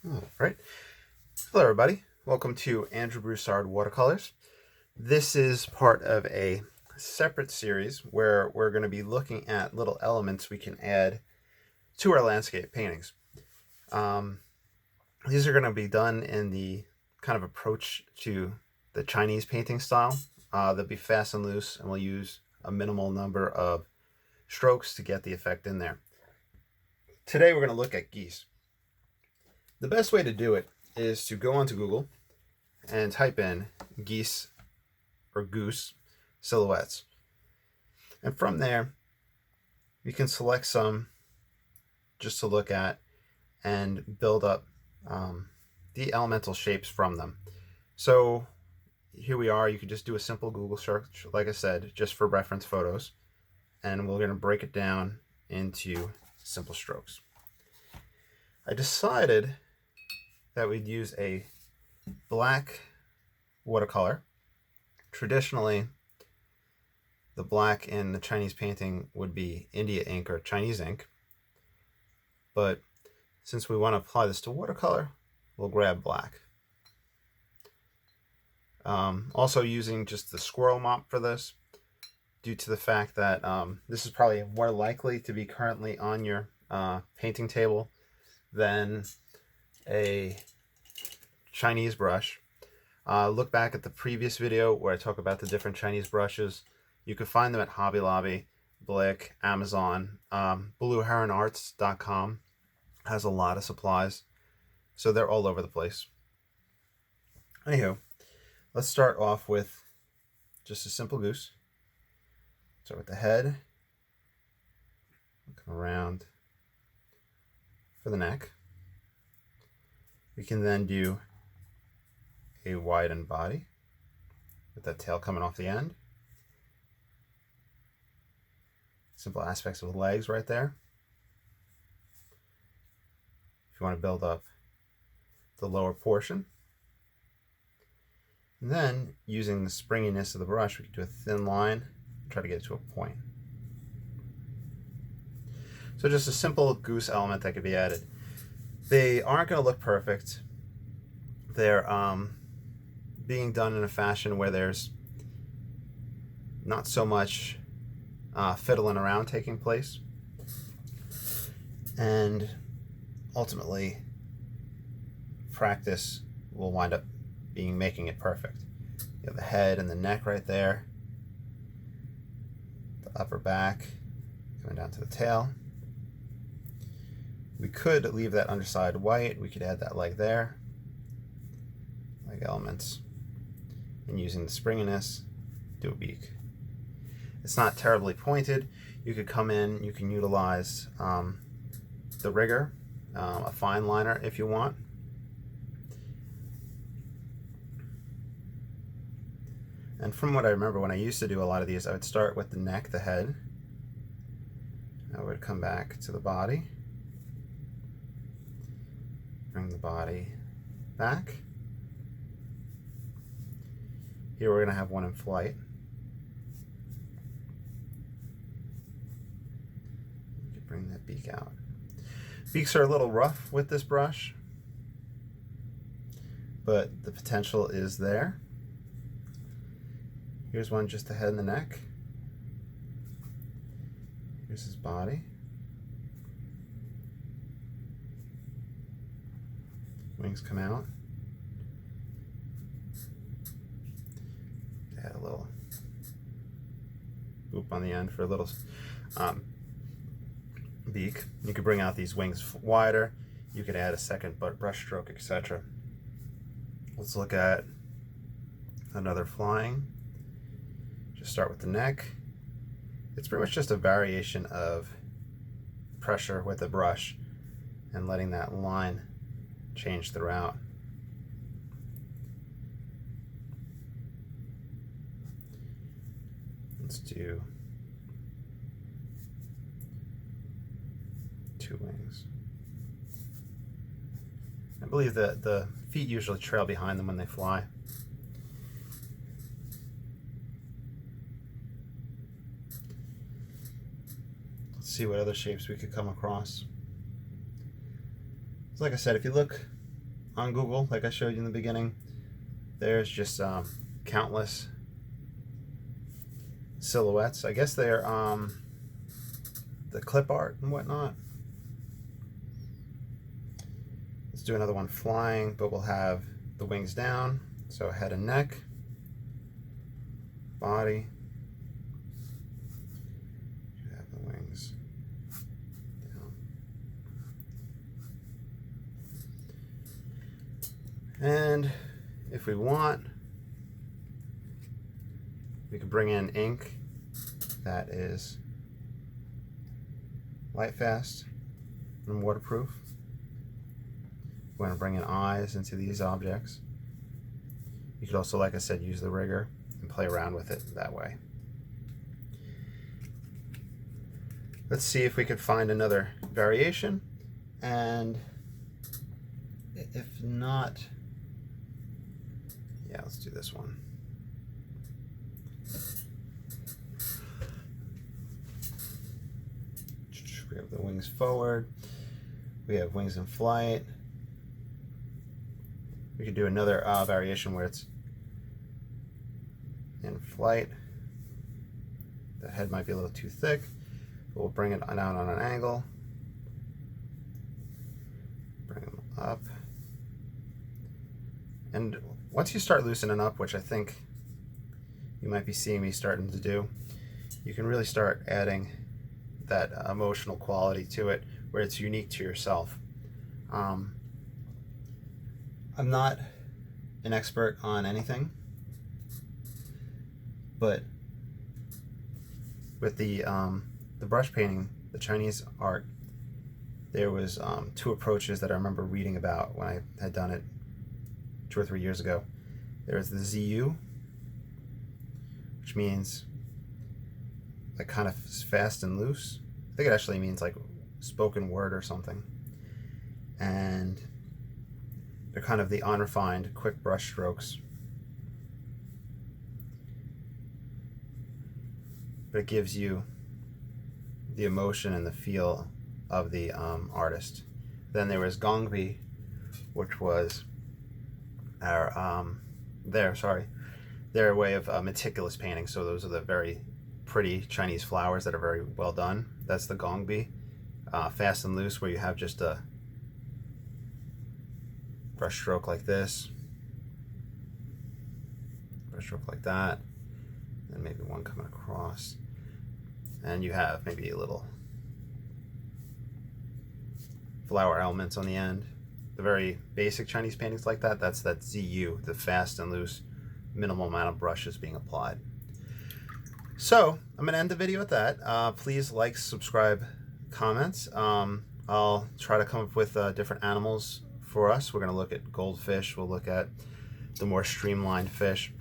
All right. Hello, everybody. Welcome to Andrew Broussard Watercolors. This is part of a separate series where we're going to be looking at little elements we can add to our landscape paintings. These are going to be done in the kind of approach to the Chinese painting style. They'll be fast and loose, and we'll use a minimal number of strokes to get the effect in there. Today we're going to look at geese. The best way to do it is to go onto Google and type in geese or goose silhouettes. And from there, you can select some just to look at and build up the elemental shapes from them. So here we are. You can just do a simple Google search, like I said, just for reference photos. And we're going to break it down into simple strokes. I decided that we'd use a black watercolor. Traditionally, the black in the Chinese painting would be India ink or Chinese ink. But since we want to apply this to watercolor, we'll grab black. Also using just the squirrel mop for this, due to the fact that this is probably more likely to be currently on your painting table than a Chinese brush. Look back at the previous video where I talk about the different Chinese brushes. You can find them at Hobby Lobby, Blick, Amazon. BlueHeronArts.com has a lot of supplies, so they're all over the place. Anywho, let's start off with just a simple goose. Start with the head, looking around for the neck. We can then do a widened body with that tail coming off the end. Simple aspects of the legs right there. If you want to build up the lower portion. And then, using the springiness of the brush, we can do a thin line, try to get it to a point. So just a simple goose element that could be added. They aren't going to look perfect. They're being done in a fashion where there's not so much fiddling around taking place. And ultimately, practice will wind up making it perfect. You have the head and the neck right there. The upper back coming down to the tail. We could leave that underside white. We could add that leg there, leg elements, and using the springiness, do a beak. It's not terribly pointed. You could come in, you can utilize the rigger, a fine liner if you want. And from what I remember, when I used to do a lot of these, I would start with the neck, the head. I would come back to the body. Bring the body back. Here we're going to have one in flight. You can bring that beak out. Beaks are a little rough with this brush, but the potential is there. Here's one just the head and the neck. Here's his body. Wings come out. Add a little loop on the end for a little beak. You could bring out these wings wider. You could add a second brush stroke, etc. Let's look at another flying. Just start with the neck. It's pretty much just a variation of pressure with the brush and letting that line change throughout. Let's do 2 wings. I believe that the feet usually trail behind them when they fly. Let's see what other shapes we could come across. So like I said, if you look on Google, like I showed you in the beginning, there's just countless silhouettes. I guess they're the clip art and whatnot. Let's do another one flying, but we'll have the wings down, so head and neck, body. Have the wings down. And if we want, we could bring in ink that is light fast and waterproof. We're going to bring in eyes into these objects. You could also, like I said, use the rigger and play around with it that way. Let's see if we could find another variation, and if not, yeah, let's do this one. We have the wings forward. We have wings in flight. We could do another variation where it's in flight. The head might be a little too thick, but we'll bring it down on an angle. Bring them up. And once you start loosening up, which I think you might be seeing me starting to do, you can really start adding that emotional quality to it where it's unique to yourself. I'm not an expert on anything, but with the brush painting, the Chinese art, there was two approaches that I remember reading about when I had done it 2 or 3 years ago. There was the ZU, which means like kind of fast and loose. I think it actually means like spoken word or something. And they're kind of the unrefined, quick brush strokes. But it gives you the emotion and the feel of the artist. Then there was Gongbi, which was their way of meticulous painting. So those are the very pretty Chinese flowers that are very well done. That's the Gongbi. Fast and loose, where you have just a brush stroke like this, brush stroke like that, and maybe one coming across, and you have maybe a little flower elements on the end. The very basic Chinese paintings like that, that's that ZU, the fast and loose, minimal amount of brushes being applied. So I'm going to end the video with that. Please like, subscribe, comments. I'll try to come up with different animals for us. We're going to look at goldfish. We'll look at the more streamlined fish.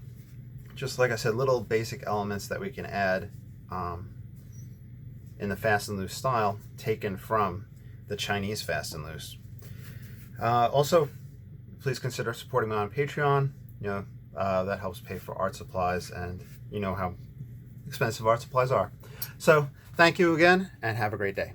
Just like I said, little basic elements that we can add in the fast and loose style, taken from the Chinese fast and loose. Also, please consider supporting me on Patreon. You know, that helps pay for art supplies, and you know how expensive art supplies are. So thank you again, and have a great day.